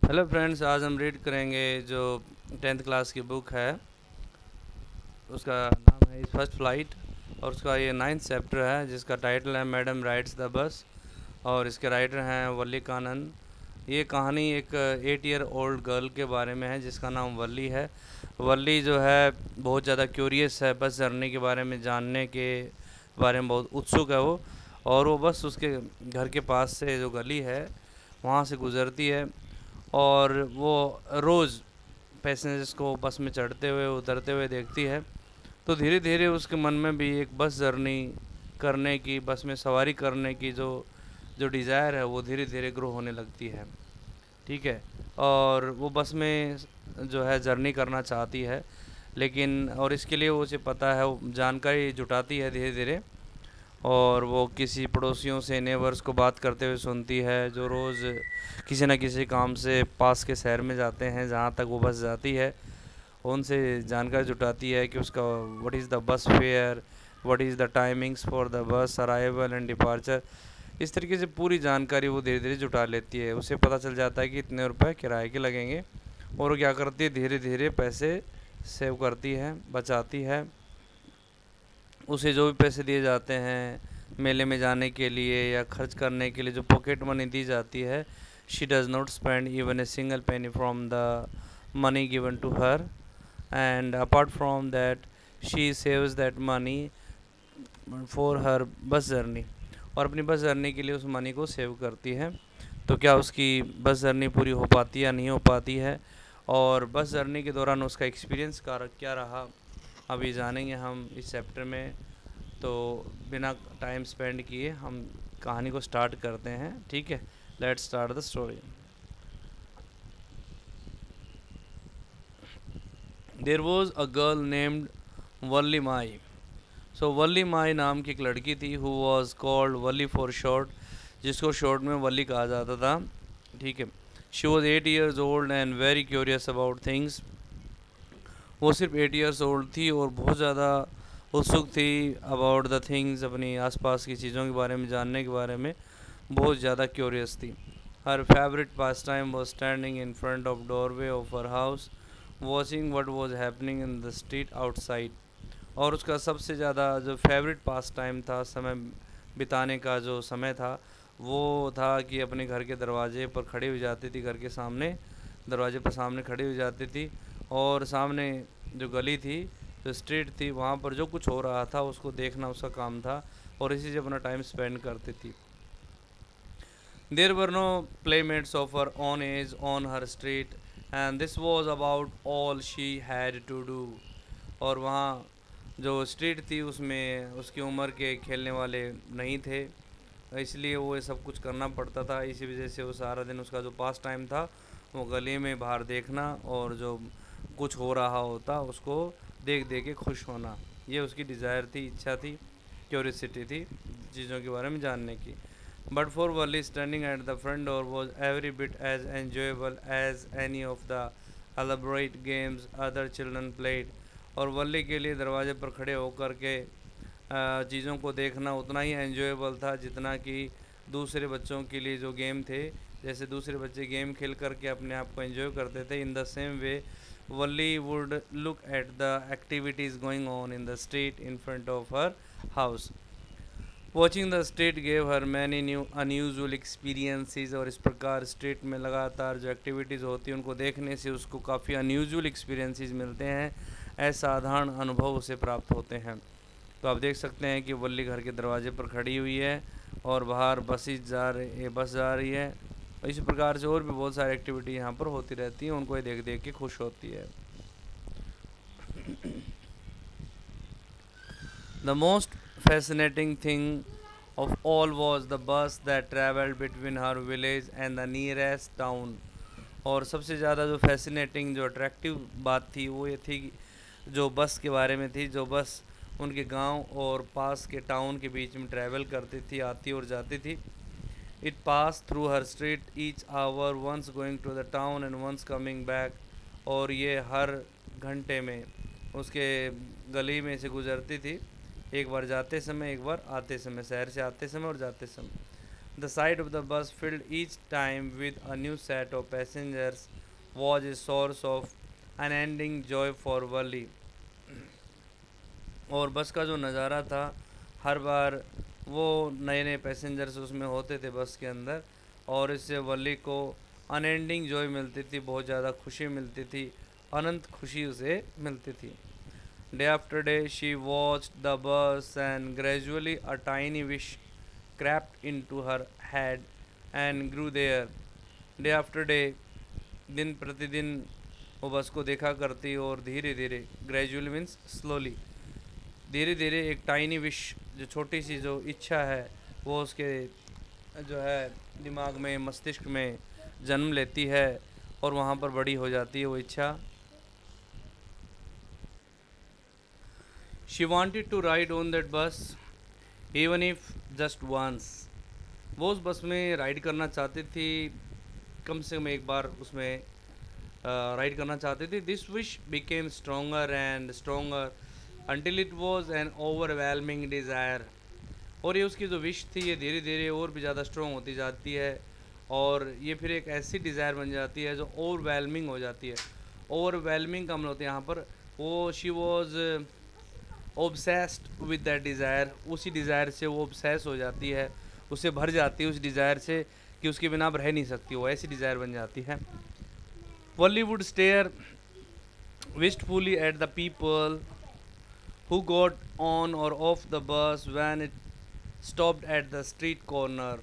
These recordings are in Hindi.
हेलो फ्रेंड्स, आज हम रीड करेंगे जो 10th क्लास की बुक है। उसका नाम है फर्स्ट फ्लाइट और उसका ये 9th चैप्टर है जिसका टाइटल है मैडम राइड्स द बस। और इसके राइटर हैं वल्ली कानन। ये कहानी एक 8 ईयर ओल्ड गर्ल के बारे में है जिसका नाम वल्ली है। वल्ली जो है बहुत ज़्यादा क्यूरियस है, बस जर्नी के बारे में जानने के बारे में बहुत उत्सुक है वो। और वो बस उसके घर के पास से जो गली है वहाँ से गुज़रती है और वो रोज़ पैसेंजर्स को बस में चढ़ते हुए उतरते हुए देखती है। तो धीरे धीरे उसके मन में भी एक बस जर्नी करने की, बस में सवारी करने की जो जो डिज़ायर है वो धीरे धीरे ग्रो होने लगती है। ठीक है। और वो बस में जो है जर्नी करना चाहती है, लेकिन और इसके लिए वो उसे पता है, वो जानकारी जुटाती है धीरे धीरे। और वो किसी पड़ोसियों से, नेबर्स को बात करते हुए सुनती है जो रोज़ किसी न किसी काम से पास के शहर में जाते हैं जहाँ तक वो बस जाती है। उनसे जानकारी जुटाती है कि उसका what is the bus fair, what is the timings for the bus arrival and departure. इस तरीके से पूरी जानकारी वो धीरे धीरे जुटा लेती है। उसे पता चल जाता है कि इतने रुपए किराए के लगेंगे और वो क्या करती है, धीरे धीरे पैसे सेव करती है, बचाती है। उसे जो भी पैसे दिए जाते हैं मेले में जाने के लिए या खर्च करने के लिए, जो पॉकेट मनी दी जाती है, she does not spend even a single penny from the money given to her. And apart from that she saves that money for her bus journey. और अपनी बस जर्नी के लिए उस मनी को सेव करती है। तो क्या उसकी बस जर्नी पूरी हो पाती है या नहीं हो पाती है, और बस जर्नी के दौरान उसका एक्सपीरियंस क्या रहा, अभी जानेंगे हम इस चैप्टर में। तो बिना टाइम स्पेंड किए हम कहानी को स्टार्ट करते हैं। ठीक है, let's start the story. There was a girl named Valli Mai. So Valli Mai नाम की एक लड़की थी, who was called Valli for short, जिसको शॉर्ट में वल्ली कहा जाता था। ठीक है। She was 8 years old and very curious about things. वो सिर्फ 8 years ओल्ड थी और बहुत ज़्यादा उत्सुक थी अबाउट द थिंग्स, अपनी आसपास की चीज़ों के बारे में जानने के बारे में बहुत ज़्यादा क्यूरियस थी। हर favourite pass time was standing in front of doorway of her house watching what was happening in the street outside. और उसका सबसे ज़्यादा जो फेवरेट पास टाइम था, समय बिताने का जो समय था, वो था कि अपने घर के दरवाजे पर खड़ी हो जाती थी, घर के सामने दरवाजे पर सामने खड़ी हो जाती थी और सामने जो गली थी, जो स्ट्रीट थी, वहाँ पर जो कुछ हो रहा था उसको देखना उसका काम था और इसी से अपना टाइम स्पेंड करती थी। There were no playmates of her own age on her street and this was about all she had to do. और वहाँ जो स्ट्रीट थी उसमें उसकी उम्र के खेलने वाले नहीं थे, इसलिए वो ये सब कुछ करना पड़ता था। इसी वजह से वो सारा दिन उसका जो पास टाइम था वो गली में बाहर देखना और जो कुछ हो रहा होता उसको देख देख के खुश होना, ये उसकी डिज़ायर थी, इच्छा थी, क्यूरियसिटी थी चीज़ों के बारे में जानने की। But for Valli standing at the front door was every bit as enjoyable as any of the elaborate games other children played. और वल्ली के लिए दरवाजे पर खड़े होकर के चीज़ों को देखना उतना ही एन्जॉयबल था जितना कि दूसरे बच्चों के लिए जो गेम थे। जैसे दूसरे बच्चे गेम खेल करके अपने आप को एंजॉय करते थे, in the same way Valli would look at the activities going on in the street in front of her house. Watching the street gave her many new unusual experiences. और इस प्रकार स्ट्रीट में लगातार जो एक्टिविटीज़ होती हैं उनको देखने से उसको काफ़ी अनयूजुअल एक्सपीरियंसेस मिलते हैं, असाधारण अनुभव उसे प्राप्त होते हैं। तो आप देख सकते हैं कि वल्ली घर के दरवाजे पर खड़ी हुई है और बाहर बस जा रही है। इसी प्रकार से और भी बहुत सारी एक्टिविटी यहाँ पर होती रहती हैं, उनको ये देख देख के खुश होती है। The most fascinating thing of all was the bus that traveled between her village and the nearest town। और सबसे ज़्यादा जो फैसिनेटिंग, जो अट्रैक्टिव बात थी वो ये थी जो बस के बारे में थी, जो बस उनके गांव और पास के टाउन के बीच में ट्रैवल करती थी, आती और जाती थी। It pass through her street each hour once going to the town and once coming back. और ये हर घंटे में उसके गली में से गुजरती थी, एक बार जाते समय एक बार आते समय, शहर से आते समय और जाते समय। The sight of the bus filled each time with a new set of passengers was a source of unending joy for Wally. और बस का जो नज़ारा था, हर बार वो नए नए पैसेंजर्स उसमें होते थे बस के अंदर, और इससे वली को अनएंडिंग जॉय मिलती थी, बहुत ज़्यादा खुशी मिलती थी, अनंत खुशी उसे मिलती थी। Day after day she watched the bus and gradually a tiny wish crept into her head and grew there. Day after day, दिन प्रतिदिन वो बस को देखा करती, और धीरे धीरे, ग्रेजुअली मीन्स स्लोली, धीरे धीरे एक टाइनी विश, जो छोटी सी जो इच्छा है, वो उसके जो है दिमाग में, मस्तिष्क में जन्म लेती है, और वहाँ पर बड़ी हो जाती है वो इच्छा। She wanted to ride on that bus even if just once. वो उस बस में राइड करना चाहती थी, कम से कम एक बार उसमें राइड करना चाहती थी। This wish became stronger and stronger until it was an overwhelming desire. और ये उसकी जो विश थी, ये धीरे धीरे और भी ज़्यादा स्ट्रॉन्ग होती जाती है, और ये फिर एक ऐसी डिज़ायर बन जाती है जो ओवरवेलमिंग हो जाती है। ओवरवेलमिंग का मतलब होता है यहाँ पर, वो she was obsessed with that desire, उसी डिज़ायर से वो ऑब्सेस हो जाती है, उसे भर जाती है उस डिज़ायर से कि उसके बिना अब रह नहीं सकती, वो ऐसी डिज़ायर बन जाती है। Valli would stare wistfully at the people who got on or off the bus when it stopped at the street corner।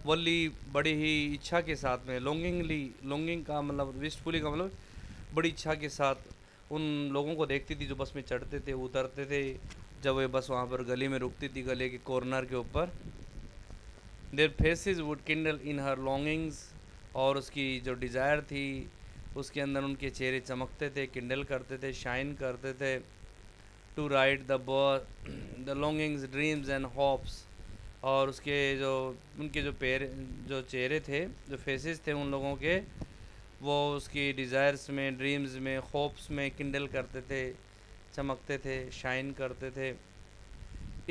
वली बड़ी ही इच्छा के साथ में, लॉन्गिंगली, लॉन्गिंग का मतलब, विस्टफुली का मतलब बड़ी इच्छा के साथ उन लोगों को देखती थी जो बस में चढ़ते थे, उतरते थे, जब वह बस वहाँ पर गली में रुकती थी, गले के कॉर्नर के ऊपर। Their faces would Kindle in her longings, और उसकी जो डिज़ायर थी उसके अंदर उनके चेहरे चमकते थे, किंडल करते थे, शाइन करते थे। To ride the the longings, dreams and hopes, और उसके जो उनके जो चेहरे थे, जो फेसेस थे उन लोगों के, वो उसकी डिज़ायर्स में, ड्रीम्स में, होप्स में किंडल करते थे, चमकते थे, शाइन करते थे।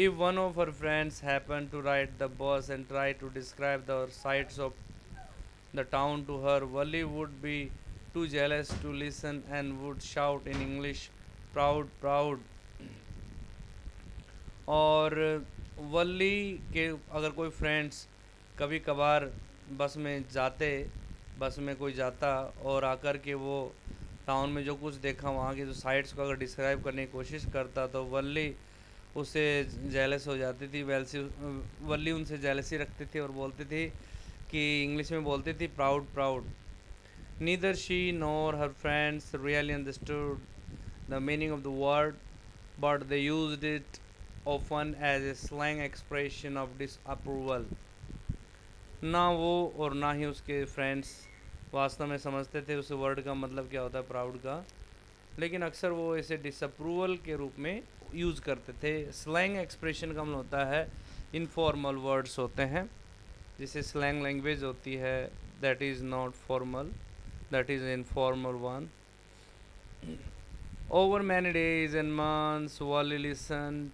If one of her friends happen to ride the bus and try to describe the sights of the town to her, Valli would be too jealous to listen and would shout in English, proud proud. और वली के अगर कोई फ्रेंड्स कभी कभार बस में जाते, बस में कोई जाता और आकर के वो टाउन में जो कुछ देखा, वहाँ के जो साइट्स को अगर डिस्क्राइब करने की कोशिश करता, तो वली उससे जेलस हो जाती थी। वली उनसे जेलसी रखती थी और बोलती थी कि, इंग्लिश में बोलती थी, proud proud. Neither she nor her friends really understood the meaning of the word, but they used it often as a slang expression of disapproval। ना वो और ना ही उसके फ्रेंड्स वास्तव में समझते थे उस वर्ड का मतलब क्या होता है, प्राउड का, लेकिन अक्सर वो इसे डिसअप्रूवल के रूप में यूज़ करते थे। स्लैंग एक्सप्रेशन का मतलब होता है इनफॉर्मल वर्ड्स होते हैं, जिसे स्लैंग लैंग्वेज होती है, that is not formal, that is informal one. Over many days and months Wally listened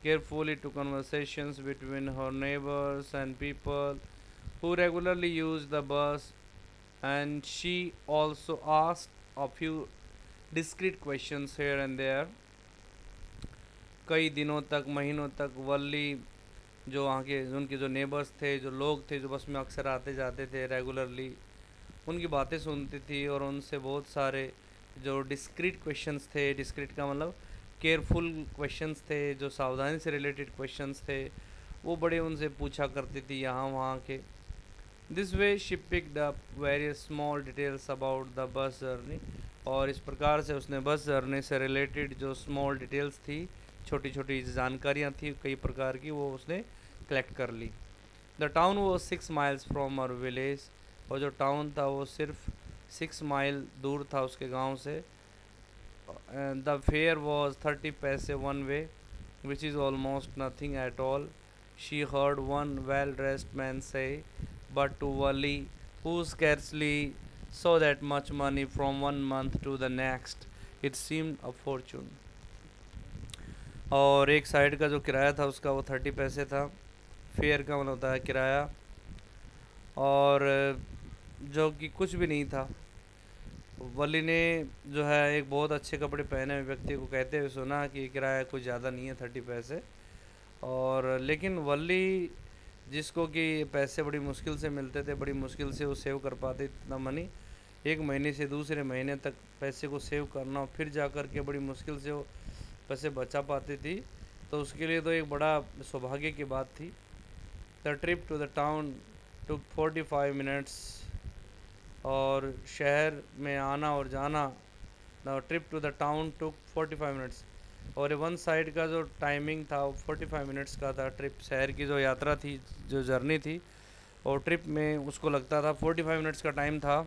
carefully to conversations between her neighbors and people who regularly used the bus, and she also asked a few discreet questions here and there। कई दिनों तक, महीनों तक वल्ली जो वहाँ के उनके जो नेबर्स थे, जो लोग थे जो बस में अक्सर आते जाते थे रेगुलरली, उनकी बातें सुनती थी और उनसे बहुत सारे जो डिस्क्रीट क्वेश्चंस थे, डिस्क्रीट का मतलब केयरफुल क्वेश्चंस थे, जो सावधानी से रिलेटेड क्वेश्चंस थे, वो बड़े उनसे पूछा करती थी यहाँ वहाँ के। This way she picked up various small details about the bus journey, और इस प्रकार से उसने बस जर्नी से रिलेटेड जो स्मॉल डिटेल्स थी, छोटी छोटी जानकारियाँ थी कई प्रकार की, वो उसने कलेक्ट कर ली। द टाउन वो 6 माइल्स फ्रॉम आवर विलेज, और जो टाउन था वो सिर्फ 6 माइल दूर था उसके गांव से। The fare was 30 paise one way, which is almost nothing at all, she heard one well-dressed man say, but to Wally, who scarcely saw that much money from one month to the next, it seemed a fortune। और एक साइड का जो किराया था उसका वो 30 पैसे था। फेयर का मतलब होता है किराया, और जो कि कुछ भी नहीं था। वली ने जो है एक बहुत अच्छे कपड़े पहने हुए व्यक्ति को कहते हुए सुना कि किराया कुछ ज़्यादा नहीं है, 30 पैसे। और लेकिन वली जिसको कि पैसे बड़ी मुश्किल से मिलते थे, बड़ी मुश्किल से वो सेव कर पाते इतना मनी, एक महीने से दूसरे महीने तक पैसे को सेव करना और फिर जा कर के बड़ी मुश्किल से वो पैसे बचा पाती थी, तो उसके लिए तो एक बड़ा सौभाग्य की बात थी। The trip to the town took 45 minutes, और शहर में आना और जाना, the trip to the town took 45 minutes, और वन साइड का जो टाइमिंग था वो 45 मिनट्स का था। ट्रिप शहर की जो यात्रा थी, जो जर्नी थी, और ट्रिप में उसको लगता था 45 मिनट्स का टाइम था।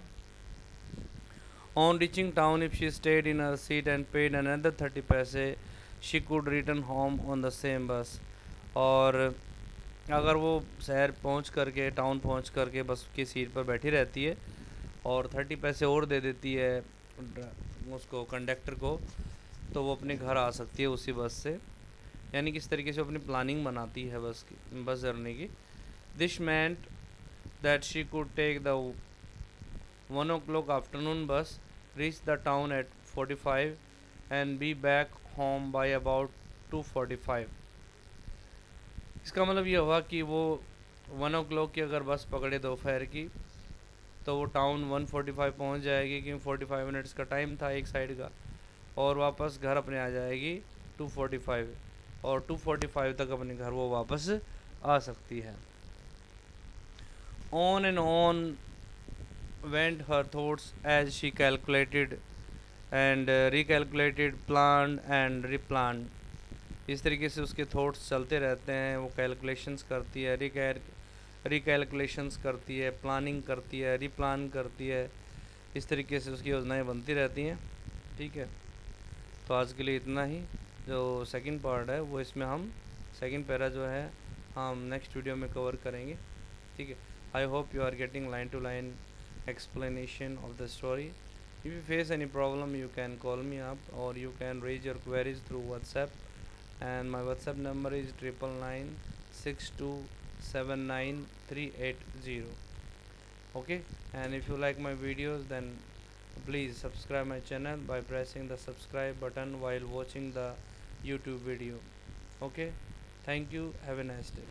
On reaching town, if she stayed in her seat and paid another 30 पैसे, she could return home on the same बस। और अगर वो शहर पहुंच करके, टाउन पहुंच करके बस की सीट पर बैठी रहती है और 30 पैसे और दे देती है उसको, कंडक्टर को, तो वो अपने घर आ सकती है उसी बस से। यानी किस तरीके से अपनी प्लानिंग बनाती है बस जर्नी की। This meant that she could take the 1 o'clock afternoon bus, reach the town at 45 and be back home by about 2:45। इसका मतलब ये हुआ कि वो 1 o'clock की अगर बस पकड़े दोपहर की, तो वो टाउन 1:45 पहुँच जाएगी, क्योंकि 45 मिनट्स का टाइम था एक साइड का, और वापस घर अपने आ जाएगी 2:45, और 2:45 तक अपने घर वो वापस आ सकती है। On and on went her thoughts as she calculated and recalculated, planned and replanned। इस तरीके से उसके थॉट्स चलते रहते हैं, वो कैलकुलेशंस करती है, रिकैलकुलेशंस करती है, प्लानिंग करती है, रिप्लान करती है। इस तरीके से उसकी योजनाएं बनती रहती हैं। ठीक है, तो आज के लिए इतना ही। जो सेकंड पार्ट है वो इसमें हम सेकंड पैरा जो है हम नेक्स्ट वीडियो में कवर करेंगे। ठीक है, I hope you are getting line to line explanation of the story. If you face any problem, you can call me up or you can raise your queries through WhatsApp, and my WhatsApp number is 9992799380. Okay, and if you like my videos, then please subscribe my channel by pressing the subscribe button while watching the YouTube video. Okay, thank you, have a nice day.